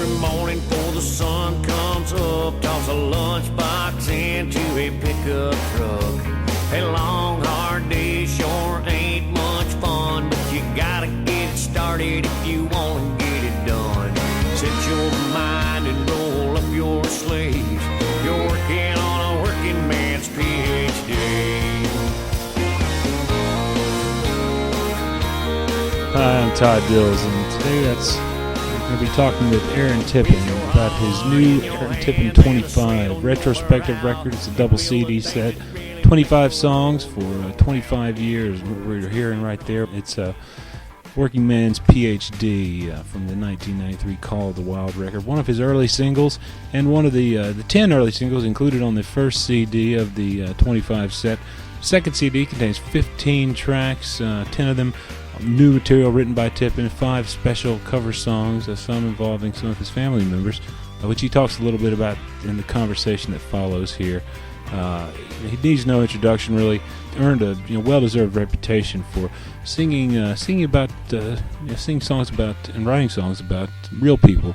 every morning before the sun comes up. Toss a lunchbox into a pickup truck. A long, hard day sure ain't much fun, but you gotta get it started if you wanna get it done. Set your mind and roll up your sleeves. You're working on a working man's PhD. Hi, I'm Todd Dills, and today we're going to be talking with Aaron Tippin about his new Aaron Tippin 25 retrospective record. It's a double CD set, 25 songs for 25 years. What we're hearing right there, it's a working man's PhD from the 1993 Call of the Wild record. One of his early singles, and one of the 10 early singles included on the first CD of the 25 set. Second CD contains 15 tracks, 10 of them new material written by Tippin, 5 special cover songs, some involving some of his family members, which he talks a little bit about in the conversation that follows here. He needs no introduction, really. Earned a well-deserved reputation for singing songs about and writing songs about real people,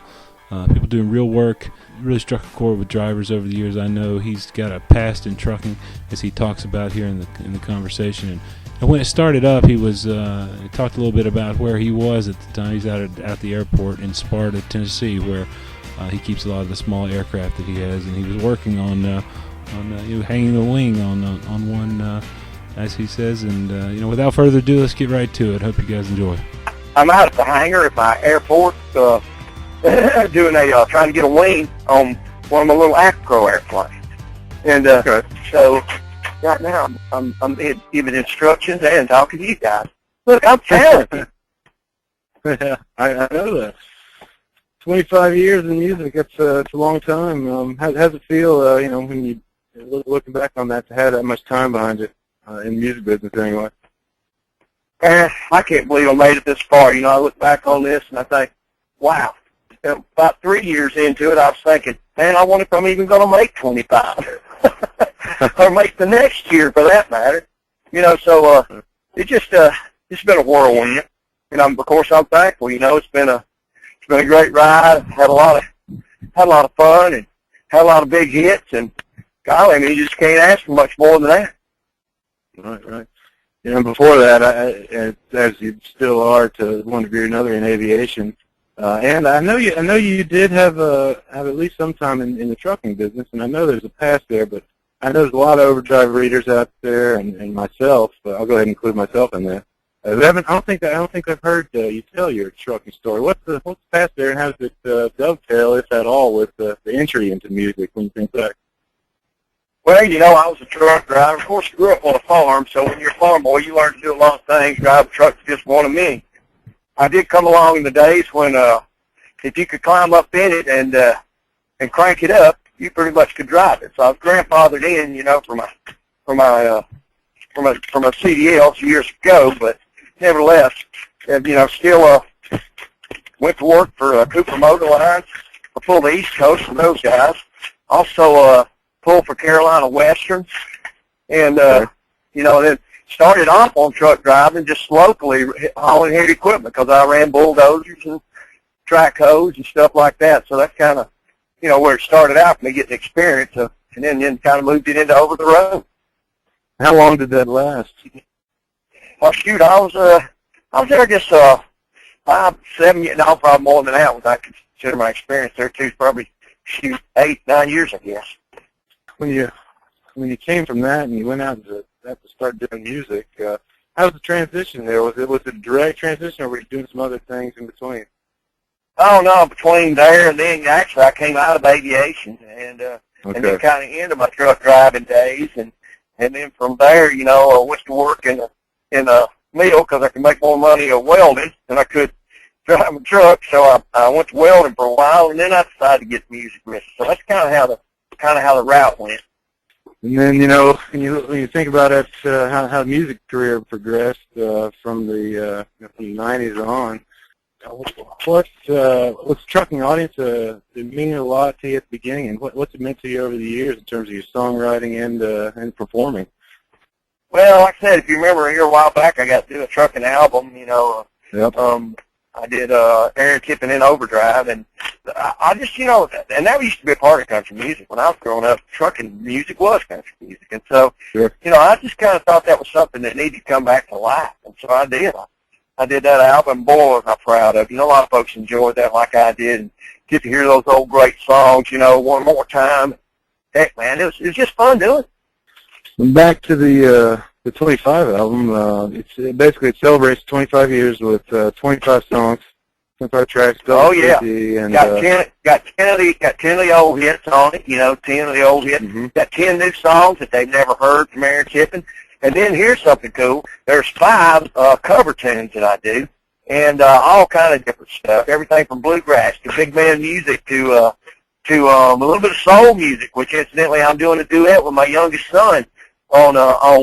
people doing real work. Really struck a chord with drivers over the years. I know he's got a past in trucking, as he talks about here in the conversation. And when it started up, he talked a little bit about where he was at the time. He's out at the airport in Sparta, Tennessee, where he keeps a lot of the small aircraft that he has, and he was working on hanging the wing on one, as he says. And without further ado, let's get right to it. Hope you guys enjoy. I'm out at the hangar at my airport, trying to get a wing on one of my little Acro airplanes, and so. Right now, I'm giving instructions and talking to you guys. Look, I'm talented. Yeah, I know that. 25 years in music, it's a long time. How does it feel, when you looking back on that, to have that much time behind it in the music business anyway? I can't believe I made it this far. I look back on this and I think, wow. About 3 years into it, I was thinking, man, I wonder if I'm even going to make 25. Or make the next year, for that matter. So it's been a whirlwind. And of course I'm thankful. It's been a great ride. Had a lot of fun and had a lot of big hits. And golly, you just can't ask for much more than that. Right. And before that, as you still are to one degree or another in aviation, and I know you did have at least some time in the trucking business, and I know there's a past there, but I know there's a lot of overdrive readers out there, and myself. I'll go ahead and include myself in that. I don't think I've heard you tell your trucking story. What's the past there, and how does it dovetail, if at all, with the entry into music when you think back? Well, I was a truck driver. Of course, I grew up on a farm, so when you're a farm boy, you learn to do a lot of things. Drive a truck's just one of many. I did come along in the days when if you could climb up in it and crank it up, you pretty much could drive it. So I was grandfathered in, from a CDL years ago, but nevertheless, still went to work for Cooper Motor Lines. I pulled the East Coast for those guys. Also pulled for Carolina Western, and then started off on truck driving just locally, hauling heavy equipment, because I ran bulldozers and track hoes and stuff like that. So that's kind of where it started out, me getting experience, and then kind of moved it into over the road. How long did that last? Well, shoot, I was there just 5, 7 years. No, probably more than that. I consider my experience there too. Probably 8, 9 years, I guess. When you came from that and you went out to start doing music, how was the transition there? Was it a direct transition, or were you doing some other things in between? Oh, no, between there and then, actually, I came out of aviation and then kind of into my truck driving days. And then from there, I went to work in a mill because I could make more money welding than I could driving a truck. So I went to welding for a while, and then I decided to get the music business. So that's kind of how the route went. And then, when you think about it, how the music career progressed from the 90s on, what's trucking audience did it mean a lot to you at the beginning, and what's it meant to you over the years in terms of your songwriting and performing? Well, like I said, if you remember here a while back, I got to do a trucking album. Yep. I did Aaron Tippin in Overdrive, and I just, and that used to be a part of country music. When I was growing up, trucking music was country music. And so, Sure. I just kind of thought that was something that needed to come back to life. And so I did. I did that album. Boy, was I proud of it. A lot of folks enjoyed that like I did, and get to hear those old great songs, one more time. Heck, man, it was just fun doing it. Back to the 25 album. It celebrates 25 years with 25 songs, 25 tracks. Oh yeah, and, got 10 of the old hits on it. 10 of the old hits. Mm-hmm. Got 10 new songs that they've never heard from Aaron Tippin. And then here's something cool. There's 5 cover tunes that I do, and all kind of different stuff. Everything from bluegrass to big band music to a little bit of soul music, which incidentally I'm doing a duet with my youngest son on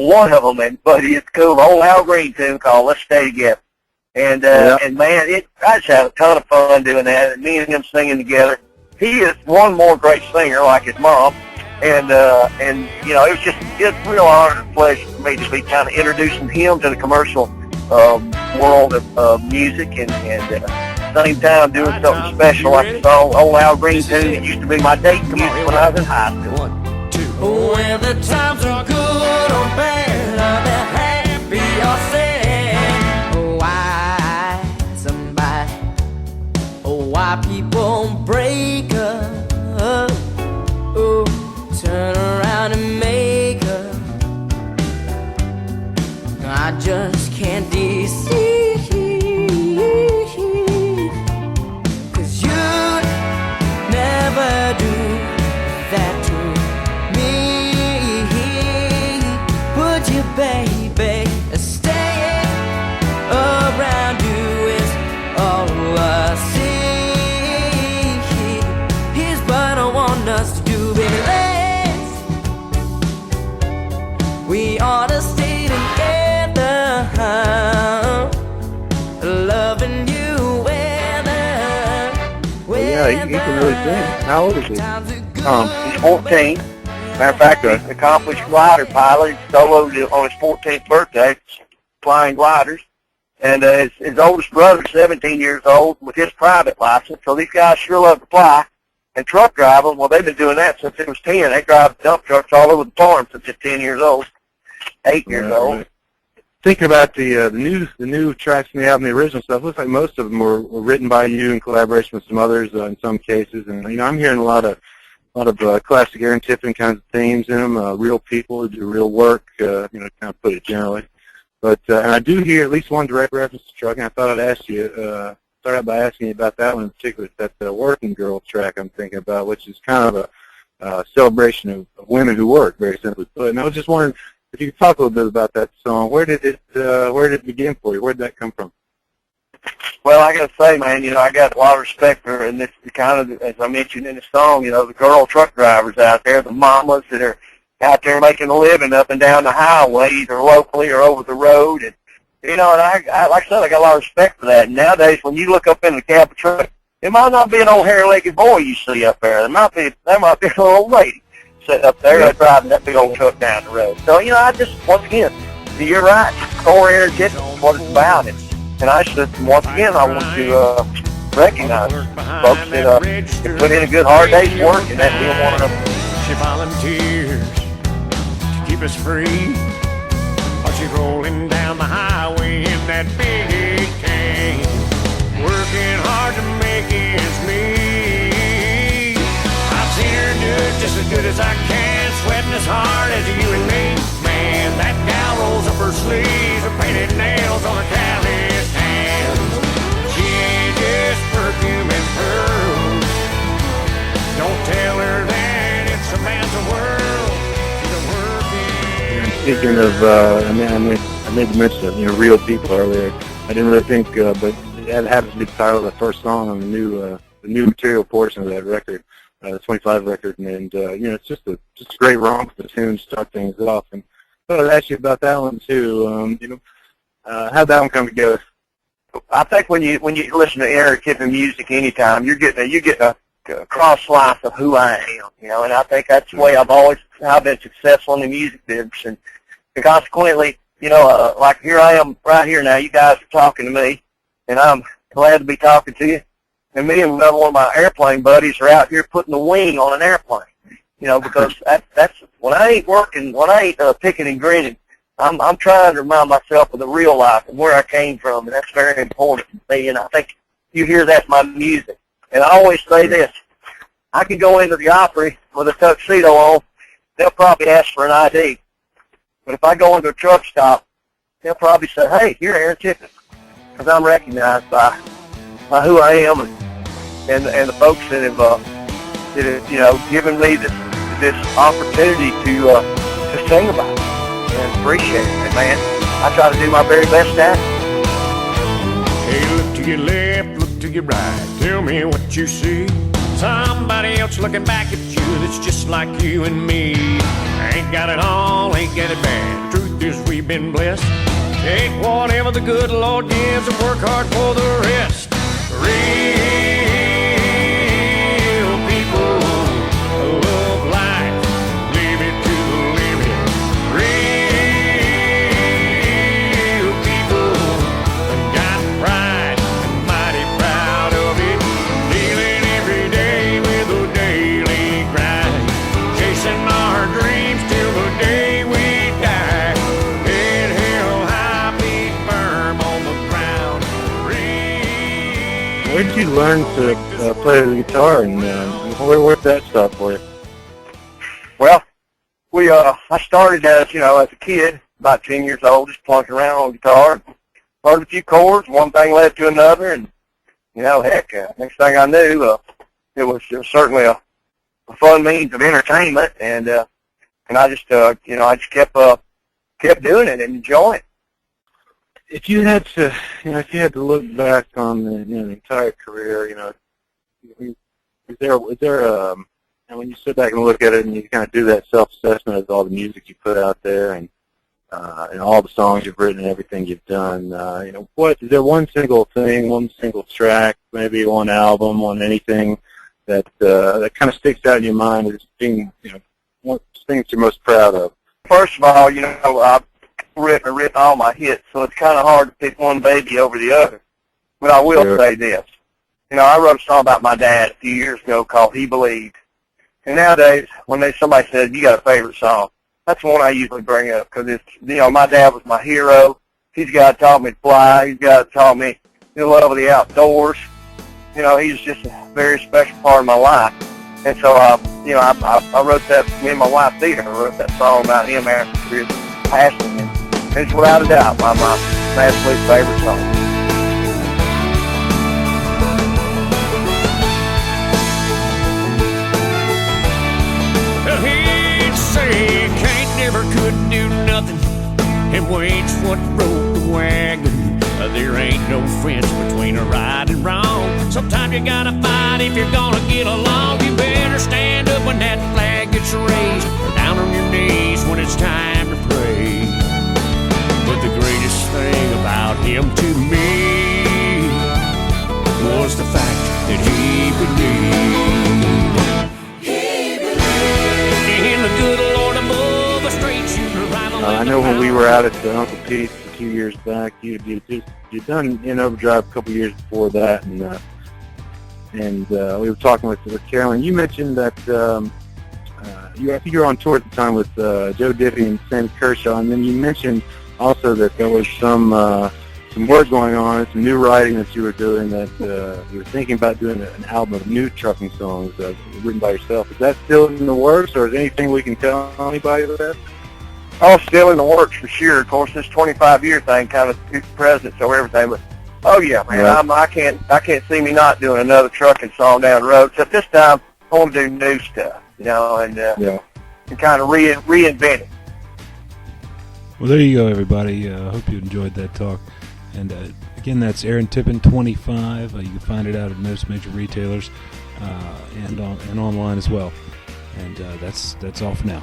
one of them. And buddy, it's cool. Old Al Green tune called "Let's Stay Together." And and man, I just had a ton of fun doing that. And me and him singing together. He is one more great singer like his mom. And it was just a real honor and pleasure for me to be kind of introducing him to the commercial world of music, and at the same time doing something special like the song "Old Al Green" tune that used to be my date music when I was in high school. 1, 2. Whether times are good or bad, I'll be happy or sad. Why somebody? Why people break up? Turn around and make up. I just can't deceive, 'cause you never do that to me. Would you, baby, stay around you is all I see. Here's what I want us to do, baby. We ought to stay together, loving you Yeah, he can really sing. How old is he? He's 14. Matter of fact, he's an accomplished glider pilot. He soloed on his 14th birthday, flying gliders. And his oldest brother's 17 years old with his private license. So these guys sure love to fly. And truck driving, well, they've been doing that since it was 10. They drive dump trucks all over the farm since it's 10 years old. 8 years old. Right. Thinking about the new tracks in the album, the original stuff, looks like most of them were written by you in collaboration with some others in some cases. And I'm hearing a lot of classic Aaron Tippin kinds of themes in them. Real people who do real work. Kind of put it generally. But and I do hear at least one direct reference to trucking. I thought I'd ask you. Start out by asking you about that one in particular. It's that Working Girl track I'm thinking about, which is kind of a celebration of women who work, very simply put. And I was just wondering if you could talk a little bit about that song. Where did it begin for you? Where did that come from? Well, I got to say, man, I got a lot of respect for her, and this is kind of, as I mentioned in the song, the girl truck drivers out there, the mamas that are out there making a living up and down the highway, either locally or over the road. And, and I like I said, I got a lot of respect for that. And nowadays, when you look up in the cab of a truck, it might not be an old hair-legged boy you see up there. There might be an old lady sitting up there driving that big old truck down the road. So, I just, once again, you're right. Core Aaron Tippin is what it's about. And I should, once again, I want to recognize folks that put in a good hard day's work, and that's being one of them. She volunteers to keep us free, while she's rolling down the highway in that big cane, working hard to make ends meet. I've seen her do it just as good as I can, sweating as hard as you and me. Man, that gal rolls up her sleeves with painted nails on her calloused hands. She ain't just perfume and pearls. Don't tell her that it's a man's world. She's a working. Speaking of, I made the mention of real people earlier. I didn't really think, but that happens to be the title of the first song on the new material portion of that record, the 25 record, and it's just a great romp of the tune to start things off. And I thought I'd ask you about that one too. How'd that one come together? I think when you listen to Aaron Tippin music anytime, you're getting a cross slice of who I am, and I think that's the way I've been successful in the music business, and consequently, like here I am right here now. You guys are talking to me, and I'm glad to be talking to you. And me and another one of my airplane buddies are out here putting the wing on an airplane. You know, because that's when I ain't working, when I ain't picking and grinning, I'm trying to remind myself of the real life and where I came from, and that's very important to me. And I think you hear that in my music. And I always say this: I could go into the Opry with a tuxedo on, they'll probably ask for an ID. But if I go into a truck stop, they'll probably say, "Hey, you're Aaron Tippin," because I'm recognized by who I am and the folks that have you know, given me this opportunity to sing about it. And appreciate it, man. I try to do my very best at it. Hey, look to your left, look to your right. Tell me what you see. Somebody else looking back at you that's just like you and me. Ain't got it all, ain't got it bad. Truth is we've been blessed. Take whatever the good Lord gives and work hard for the rest. Real people love life, live it to the limit. Real people got pride and mighty proud of it. Dealing every day with a daily grind, chasing our dreams till the day we die. Head held high, feet firm on the ground. Where did you learn to play the guitar, and where'd that start for you? Well, I started as a kid, about 10 years old, just plunking around on guitar. Learned a few chords, one thing led to another, and heck, next thing I knew, it was certainly a fun means of entertainment, and I just kept doing it and enjoying it. If you had to, look back on the entire career, is there and when you sit back and look at it and you kind of do that self-assessment of all the music you put out there and all the songs you've written and everything you've done, what is there one single thing, one single track, maybe one album, one anything that kind of sticks out in your mind as being, one things you're most proud of? First of all, I've written all my hits, so it's kind of hard to pick one baby over the other. But I will say this. I wrote a song about my dad a few years ago called He Believed. And nowadays, when somebody says, you got a favorite song, that's the one I usually bring up because it's, my dad was my hero. He's the guy that taught me to fly. He's the guy that taught me the love of the outdoors. He's just a very special part of my life. And so, I wrote that, me and my wife, Thea, wrote that song about him after his passing. And it's without a doubt my absolute favorite song. He'd say can't, never, couldn't do nothing, and wait's what broke the wagon. There ain't no fence between a right and wrong. Sometimes you gotta fight if you're gonna get along. You better stand up when that flag gets raised, or down on your knees when it's time to pray. But the greatest thing about him to me was the fact that he believed. In the good Lord above, a straight shooter right on. I know when we were out at the Uncle Pete's a few years back, you'd done In Overdrive a couple years before that, and we were talking with Carolyn. You mentioned that I think you were on tour at the time with Joe Diffie and Sammy Kershaw, and then you mentioned also that there was some work going on, some new writing that you were doing, that you were thinking about doing an album of new trucking songs written by yourself. Is that still in the works, or is there anything we can tell anybody about that? Oh, still in the works for sure. Of course, this 25-year thing kind of took precedence over everything. But oh yeah, man, right. I can't see me not doing another trucking song down the road. Except this time, I want to do new stuff, and kind of reinvent it. Well, there you go, everybody. I hope you enjoyed that talk. And again, that's Aaron Tippin 25. You can find it out at most major retailers and online as well. And that's all for now.